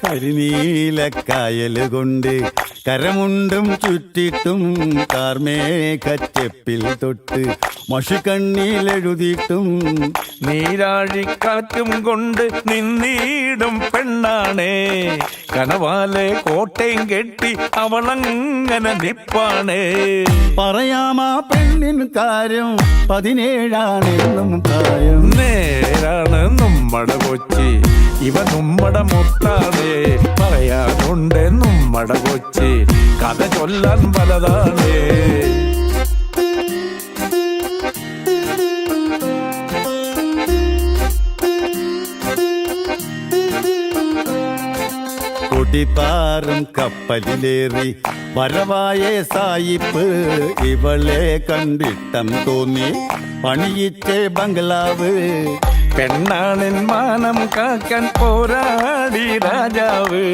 കരിനീലക്കായല് കൊണ്ട് കരമുണ്ടും ചുറ്റിട്ടും കാർമേഘച്ചെപ്പിൽ തൊട്ട് മഷിക്കണ്ണിലെഴുതിയിട്ടും നീരാഴിക്കാറ്റും കൊണ്ട് നിന്നീടും പെണ്ണാണേ കനവാലെ കോട്ടയും കെട്ടി അവളങ്ങനെ നിപ്പാണേ. പറയാമാ പെണ്ണിൻ കാര്യം 17ആണെന്നും പ്രായം. നേരാണ് നമ്മടെ കൊച്ചി ഇവ നമ്മടെ മുത്താണേ പറയാനുണ്ട് നമ്മടെ കൊച്ചി കഥ ചൊല്ലാൻ പലതാണേ. കൊടിപ്പാറും കപ്പലിലേറി വരവായ സായിപ്പ് ഇവളെ കണ്ടിട്ടം തോന്നി പണിയിച്ചേ ബംഗ്ലാവ്. പെണ്ണാണിൻ മാനം കാക്കാൻ പോരാടി രാജാവ്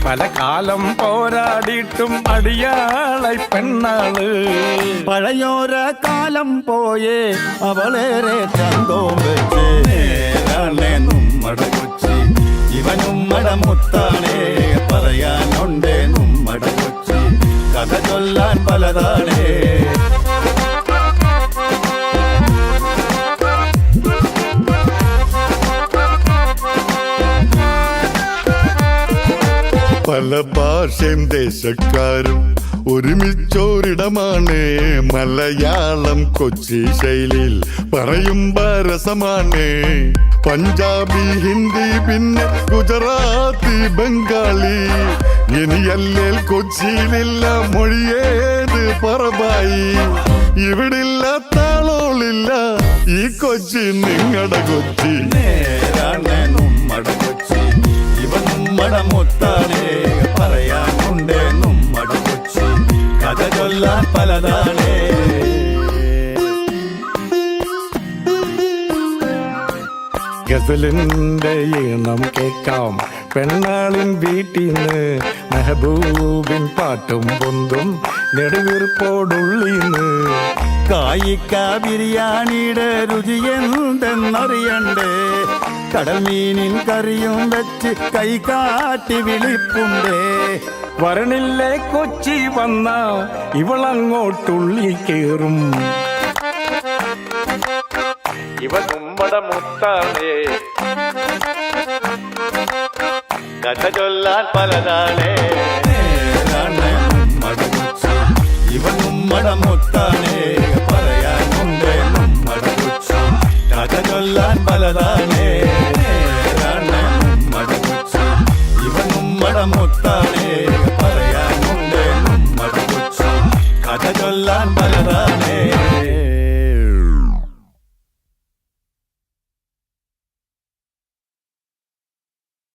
പല കാലം പോരാടിയിട്ടും അടിയാളായി പെണ്ണാള്. പഴയോര കാലം പോയേ അവളേറെ ചന്തോം വെച്ച് നമ്മടെ കൊച്ചി ഇവനുമ്മടെ മുത്താണേ പറയാനുണ്ടേ നമ്മടെ കൊച്ചി കഥ ചൊല്ലാൻ പലതാണേ. പല ഭാഷയും ദേശക്കാരും ഒരുമിച്ചോരിടമാണ് മലയാളം കൊച്ചി ശൈലിയിൽ പറയുമ്പോ രസമാണ്. പഞ്ചാബി ഹിന്ദി പിന്നെ ഗുജറാത്തി ബംഗാളി ഇനിയല്ലേൽ കൊച്ചിയിലില്ല മൊഴിയേത് പറബായി. ഇവിടില്ല താളോളില്ല ഈ കൊച്ചി നിങ്ങടെ കൊച്ചി. നമ്മടെ കൊച്ചി ഇവ നമ്മടെ മുത്താണേ പറയാനുണ്ട് നമ്മടെ കൊച്ചി കഥ ചൊല്ലാൻ പലതാണേ. ഗസലിന്റെ ഈണം കേൾക്കാം പെണ്ണാളിൻ വീട്ടിന്ന് മെഹബൂബിൻ പാട്ടും പൊന്തും നെടുവീർപ്പോടുള്ളീന്ന്. കായിക്ക ബിരിയാണിയുടെ രുചി എന്തെന്നറിയണ്ടേ കടൽ മീനിൻ കറിയും വെച്ച് കൈ കാട്ടി വിളിപ്പുണ്ടേ. വരണില്ലേ കൊച്ചി വന്ന ഇവളങ്ങോട്ടുള്ളി കേറും ഇവ നമ്മടെ മുത്താണേ കഥ ചൊല്ലാൻ പലതാണേ. നമ്മടെ കൊച്ചി ഇവ നമ്മടെ മുത്താണേ പറയാനുണ്ട് നമ്മടെ കൊച്ചി കഥ ചൊല്ലാൻ പലതാണേ. നമ്മടെ കൊച്ചി ഇവ നമ്മടെ മുത്താണേ പറയാൻ